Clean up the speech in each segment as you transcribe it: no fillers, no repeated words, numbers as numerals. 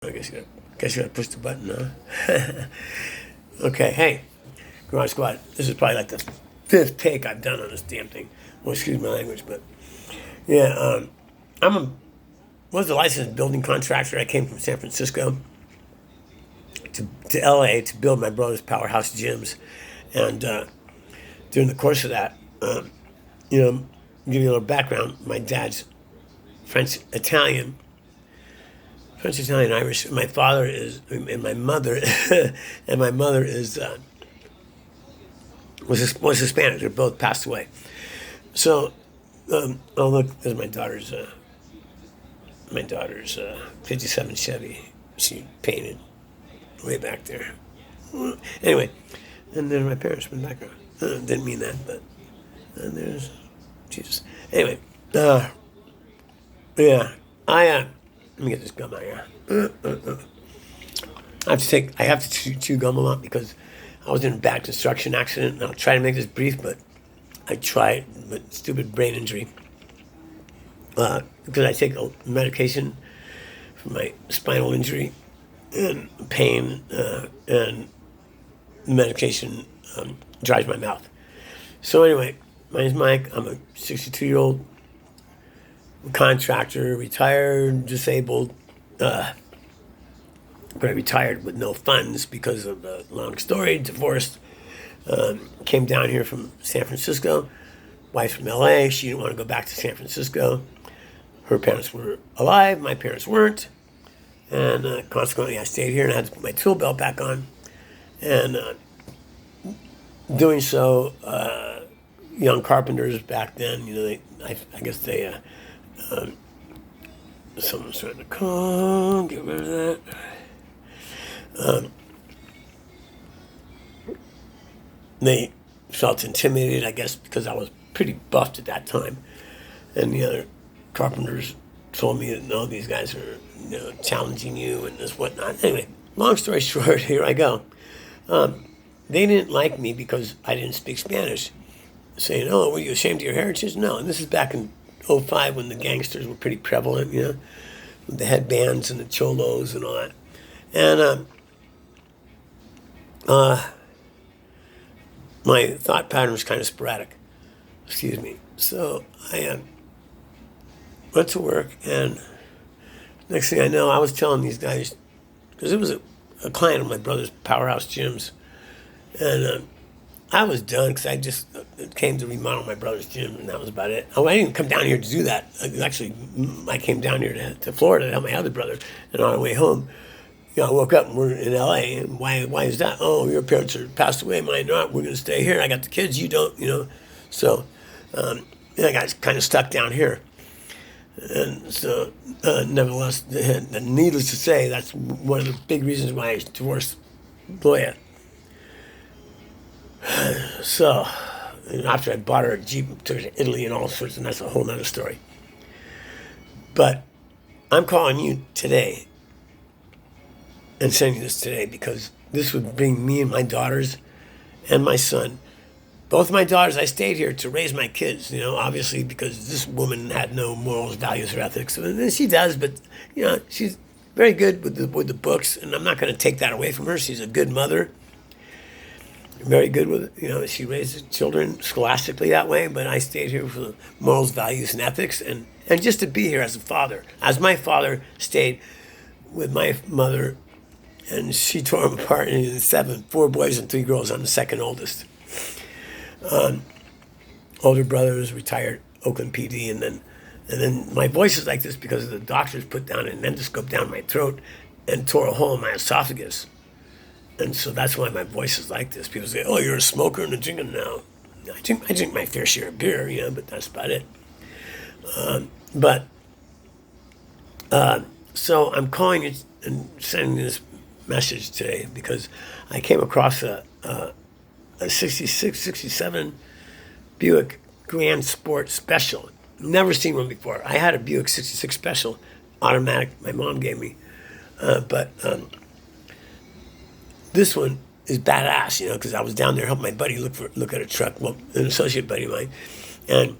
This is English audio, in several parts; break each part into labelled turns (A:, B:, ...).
A: I guess you gotta push the button, huh? Okay, hey, Garage Squad. This is probably like the fifth take I've done on this damn thing. Well, excuse my language, but yeah, I'm a was a licensed building contractor. I came from San Francisco to LA to build my brother's powerhouse gyms, and during the course of that, you know, give you a little background. My dad's French Italian, French Italian Irish. My father is, and my mother, and my mother is was Hispanic. They both passed away. So, oh look, there's my daughter's '57 Chevy. She painted way back there. Anyway, and then my parents in the background. Didn't mean that, but and there's Jesus. Anyway, yeah, let me get this gum out here. I have to chew gum a lot because I was in a bad construction accident, and I'll try to make this brief, but I tried, but stupid brain injury. Because I take a medication for my spinal injury and pain, and the medication dries my mouth. So anyway, my name's Mike. I'm a 62-year-old contractor, retired, disabled, but I retired with no funds because of a long story, divorced. Came down here from San Francisco. Wife from LA. She didn't want to go back to San Francisco. Her parents were alive. My parents weren't. And consequently, I stayed here and I had to put my tool belt back on. And doing so, young carpenters back then, I guess someone's trying to call, get rid of that. They felt intimidated, I guess, because I was pretty buffed at that time. And the other carpenters told me that, no, these guys are, challenging you and this whatnot. Anyway, long story short, here I go. They didn't like me because I didn't speak Spanish. Saying, oh, were you ashamed of your heritage? No, and this is back in '05 when the gangsters were pretty prevalent, with the headbands and the cholos and all that. And my thought pattern was kind of sporadic. Excuse me. So I went to work, and next thing I know, I was telling these guys, because it was a client of my brother's Powerhouse Gyms, and I was done because I just came to remodel my brother's gym, and that was about it. Oh, I didn't come down here to do that. Actually, I came down here to Florida to help my other brother, and on our way home, I woke up and we're in LA, and why is that? Oh, your parents are passed away, mine not. We're going to stay here. I got the kids, you don't. So I got kind of stuck down here. And so, nevertheless, needless to say, that's one of the big reasons why I divorced Gloria. So, after I bought her a Jeep, took her to Italy and all sorts, and that's a whole nother story. But I'm calling you today and sending this today because this would bring me and my daughters and my son. Both my daughters, I stayed here to raise my kids, obviously because this woman had no morals, values, or ethics. And she does, but, she's very good with the books, and I'm not going to take that away from her. She's a good mother. Very good with it. She raises children scholastically that way, but I stayed here for the morals, values, and ethics, and just to be here as a father. As my father stayed with my mother, and she tore him apart in 4 boys and 3 girls. I'm the second oldest. Older brother was retired Oakland PD, and then my voice is like this because the doctors put down an endoscope down my throat and tore a hole in my esophagus. And so that's why my voice is like this. People say, oh, you're a smoker and a drinker now. I drink my fair share of beer, but that's about it. So I'm calling you and sending this message today because I came across a 66, 67 Buick Grand Sport Special. Never seen one before. I had a Buick 66 Special, automatic, my mom gave me. But this one is badass, because I was down there helping my buddy look at a truck, well, an associate buddy of mine, and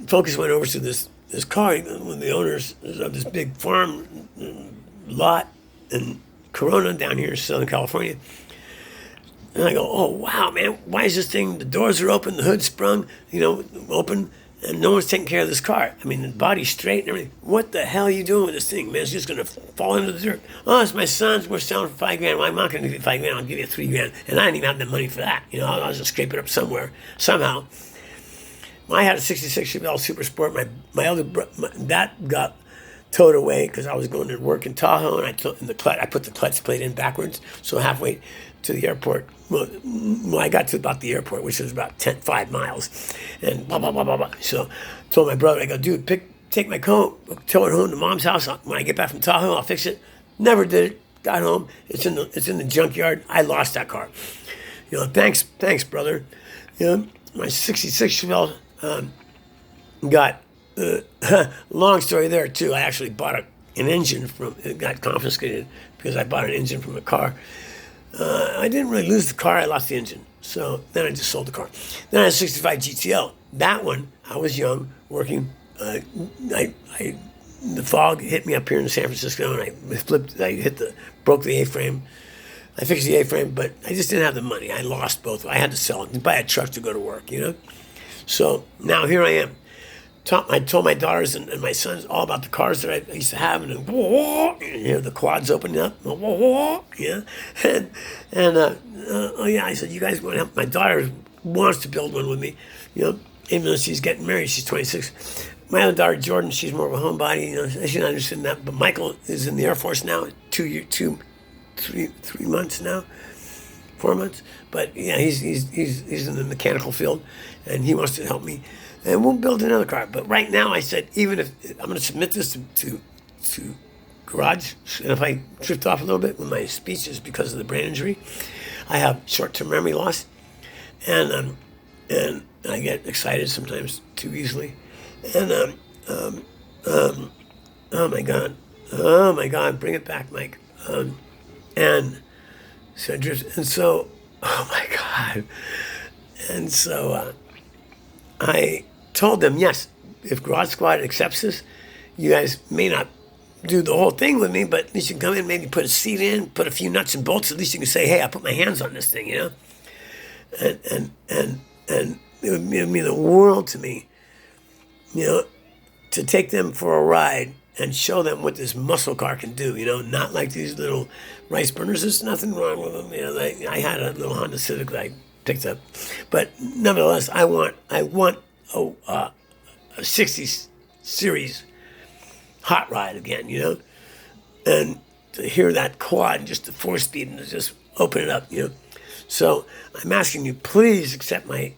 A: focus went over to this this car, one of the owners of this big farm lot in Corona down here in Southern California. And I go, oh, wow, man, why is this thing, the doors are open, the hood's sprung, open, and no one's taking care of this car. I mean, the body's straight and everything. What the hell are you doing with this thing, man? It's just going to fall into the dirt. Oh, it's my son's. We're selling for $5,000. Well, I'm not going to give you $5,000. I'll give you $3,000. And I didn't even have the money for that. I'll just scrape it up somewhere, somehow. Well, I had a 66 Chevelle Super Sport. My other that got towed away because I was going to work in Tahoe, and I put the clutch plate in backwards, so halfway to the airport. Well, I got to about the airport, which was about 5 miles, and blah, blah, blah, blah, blah. So I told my brother, I go, dude, take my coat, tow it home to Mom's house. When I get back from Tahoe, I'll fix it. Never did it. Got home. It's in the junkyard. I lost that car. Thanks, brother. My 66 Chevelle got, long story there too. I actually bought an engine it got confiscated because I bought an engine from a car. I didn't really lose the car. I lost the engine. So then I just sold the car. Then I had a 65 GTL. That one, I was young, working. The fog hit me up here in San Francisco, and I broke the A-frame. I fixed the A-frame, but I just didn't have the money. I lost both. I had to sell it and buy a truck to go to work, So now here I am. I told my daughters and my sons all about the cars that I used to have, and the quads opening up, I said, you guys want to help? My daughter wants to build one with me, even though she's getting married, she's 26. My other daughter, Jordan, she's more of a homebody, she's not interested in that, but Michael is in the Air Force now, 3 months now, 4 months, but yeah, he's in the mechanical field, and he wants to help me. And we'll build another car. But right now, I said, even if I'm going to submit this to Garage, and if I drift off a little bit with my speeches because of the brain injury, I have short-term memory loss, and I get excited sometimes too easily. And oh my God, bring it back, Mike. And so I drift, and so, oh my God, and so I told them, yes, if Garage Squad accepts this, you guys may not do the whole thing with me, but at least you can come in, maybe put a seat in, put a few nuts and bolts. At least you can say, hey, I put my hands on this thing, And it would mean the world to me, to take them for a ride and show them what this muscle car can do, not like these little rice burners. There's nothing wrong with them. I had a little Honda Civic that I picked up, but nevertheless, I want a 60s series hot ride again, and to hear that quad and just the 4-speed and to just open it up, So I'm asking you, please accept my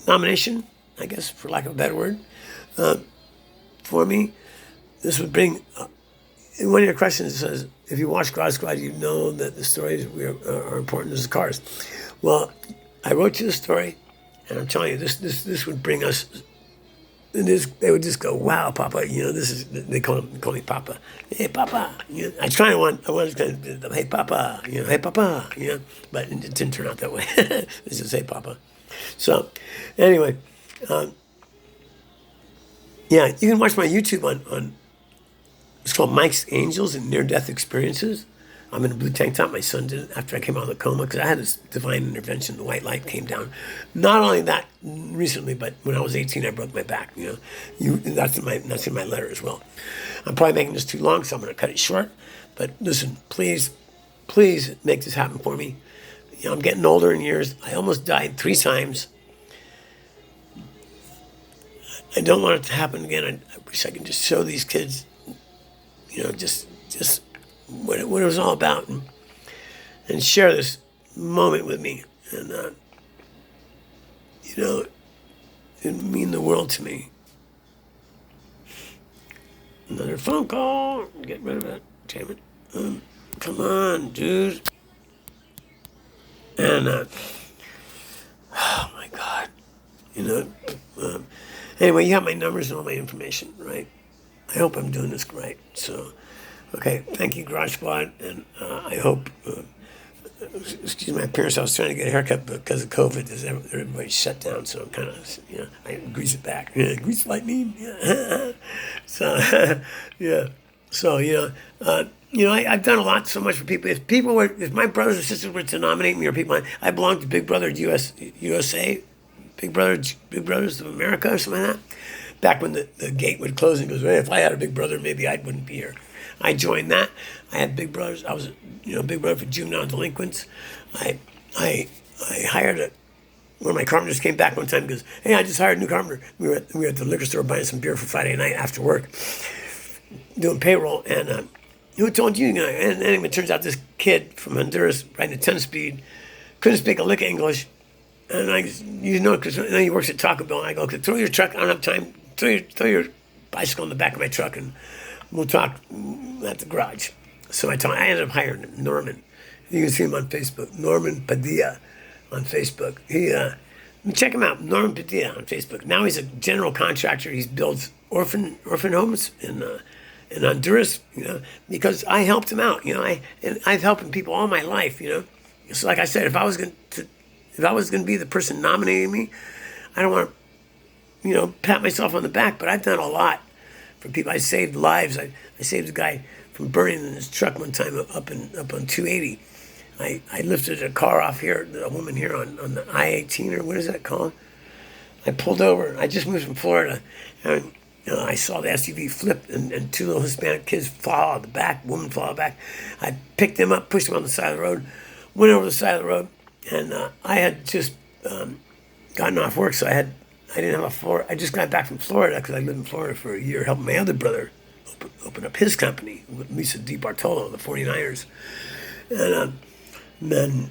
A: nomination, I guess, for lack of a better word, for me. This would bring. One of your questions says, if you watch Garage Squad, you know that the stories are important as the cars. Well, I wrote you the story, and I'm telling you, this would bring us. They would just go, wow, Papa. They call me Papa. Hey, Papa. I wanted to hey, Papa. Hey, Papa. But it didn't turn out that way. It's just hey, Papa. So, anyway, you can watch my YouTube on. It's called Mike's Angels and Near-Death Experiences. I'm in a blue tank top. My son did it after I came out of the coma because I had this divine intervention. The white light came down. Not only that recently, but when I was 18, I broke my back. That's in my letter as well. I'm probably making this too long, so I'm going to cut it short. But listen, please make this happen for me. I'm getting older in years. I almost died 3 times. I don't want it to happen again. I wish I could just show these kids, just what it was all about, and share this moment with me. And, it would mean the world to me. Another phone call. Get rid of that. Damn it. Come on, dude. And, oh my God. Anyway, you have my numbers and all my information, right? I hope I'm doing this right. So, okay, thank you, Garage Squad, and I hope excuse my appearance. I was trying to get a haircut, but because of COVID, everybody shut down. So I'm kind of, I grease it back. Yeah, grease lightning. Yeah. So, yeah. So I've done a lot, so much for people. If my brothers or sisters were to nominate me, or people, I belong to Big Brother USA, Big Brothers of America, or something like that. Back when the gate would close and goes, well, if I had a Big Brother, maybe I wouldn't be here. I joined that. I had Big Brothers. I was, Big Brother for juvenile delinquents. I hired one of my carpenters came back one time and goes, hey, I just hired a new carpenter. We were at the liquor store buying some beer for Friday night after work, doing payroll, and who told you? And anyway, it turns out this kid from Honduras riding a 10-speed couldn't speak a lick of English. And because he works at Taco Bell. And I go, okay, throw your truck. I don't have time. Throw your bicycle in the back of my truck, and we'll talk at the garage. So I ended up hiring him, Norman. You can see him on Facebook, Norman Padilla, on Facebook. Check him out, Norman Padilla on Facebook. Now he's a general contractor. He builds orphan homes in Honduras. Because I helped him out. I've helped people all my life. So like I said, if I was going to be the person nominating me, I don't want to, pat myself on the back, but I've done a lot for people. I saved lives. I saved a guy from burning in his truck one time up on 280. I lifted a car off here, a woman here on the I-18, or what is that called? I pulled over. I just moved from Florida, and I saw the SUV flip, and two little Hispanic kids fall out of the back, woman fall out of the back. I picked them up, pushed them on the side of the road, went over the side of the road, and I had just gotten off work, so I didn't have I just got back from Florida because I lived in Florida for a year, helping my other brother open up his company with Lisa DiBartolo, the 49ers. And then,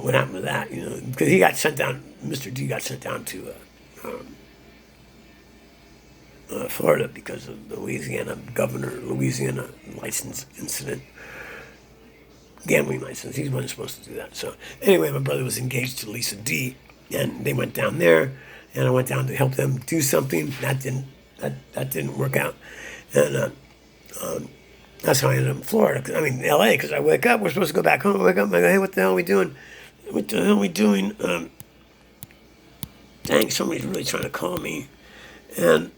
A: what happened to that, because he got sent down, Mr. D got sent down to Florida because of the Louisiana license incident. Gambling license. He wasn't supposed to do that. So anyway, my brother was engaged to Lisa D, and they went down there, and I went down to help them do something. That didn't work out, and that's how I ended up in Florida. L.A. Because I wake up. We're supposed to go back home. I wake up. I go, hey, what the hell are we doing? What the hell are we doing? Dang, somebody's really trying to call me, and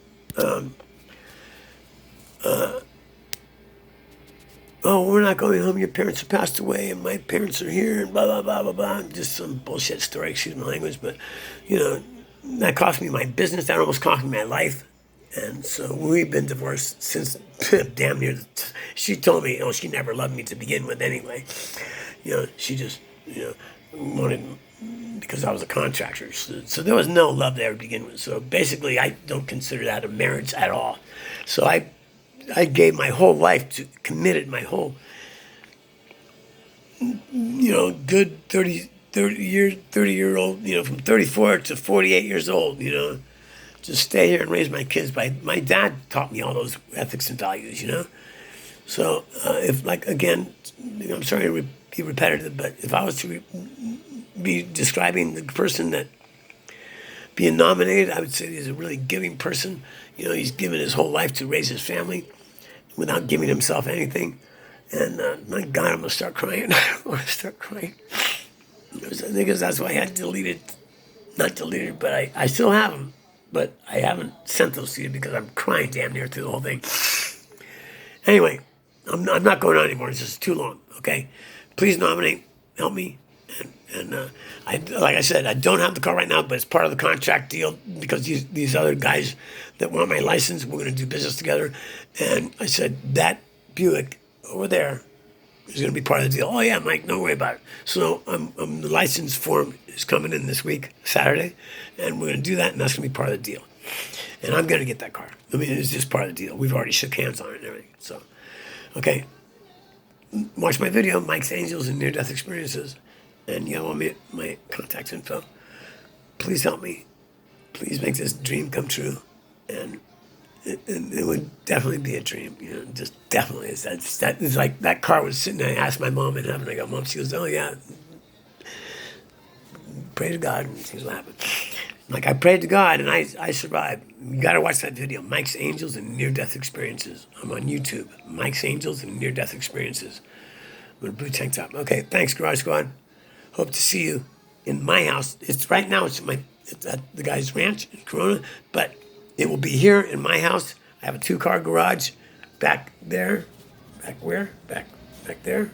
A: oh, we're not going home. Your parents have passed away, and my parents are here, and blah, blah, blah, blah, blah. Just some bullshit story, excuse my language, but, that cost me my business. That almost cost me my life. And so we've been divorced since damn near, she told me, she never loved me to begin with anyway. She just, wanted, because I was a contractor. So there was no love there to begin with. So basically, I don't consider that a marriage at all. So I gave my whole life committed my whole, good 30-year-old, from 34 to 48 years old, to stay here and raise my kids. My dad taught me all those ethics and values, So again, I'm sorry to be repetitive, but if I was to be describing the person that being nominated, I would say he's a really giving person. He's given his whole life to raise his family without giving himself anything. And my God, I'm going to start crying. I want to start crying. Because that's why I had not deleted, but I still have them. But I haven't sent those to you because I'm crying damn near through the whole thing. Anyway, I'm not going on anymore. It's just too long, okay? Please nominate. Help me. And like I said, I don't have the car right now, but it's part of the contract deal because these other guys that want my license, we're going to do business together. And I said, that Buick over there is going to be part of the deal. Oh, yeah, Mike, don't worry about it. So the license form is coming in this week, Saturday, and we're going to do that, and that's going to be part of the deal. And I'm going to get that car. It's just part of the deal. We've already shook hands on it and everything. So, okay. Watch my video, Mike's Angels and Near-Death Experiences. And you want my contact info. Please help me. Please make this dream come true. And it would definitely be a dream. Just definitely. It's like that car was sitting there. I asked my mom in heaven. I go, Mom, she goes, oh, yeah. Pray to God. And she was laughing. Like, I prayed to God, and I survived. You got to watch that video, Mike's Angels and Near-Death Experiences. I'm on YouTube. Mike's Angels and Near-Death Experiences. with a blue tank top. Okay, thanks, Garage Squad. Hope to see you in my house. It's right now. It's at the guy's ranch in Corona, but it will be here in my house. I have a 2-car garage back there. Back where? Back there.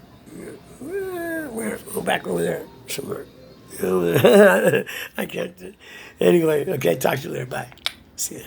A: Where? Oh, back over there somewhere. I can't. Anyway, okay. Talk to you later. Bye. See ya.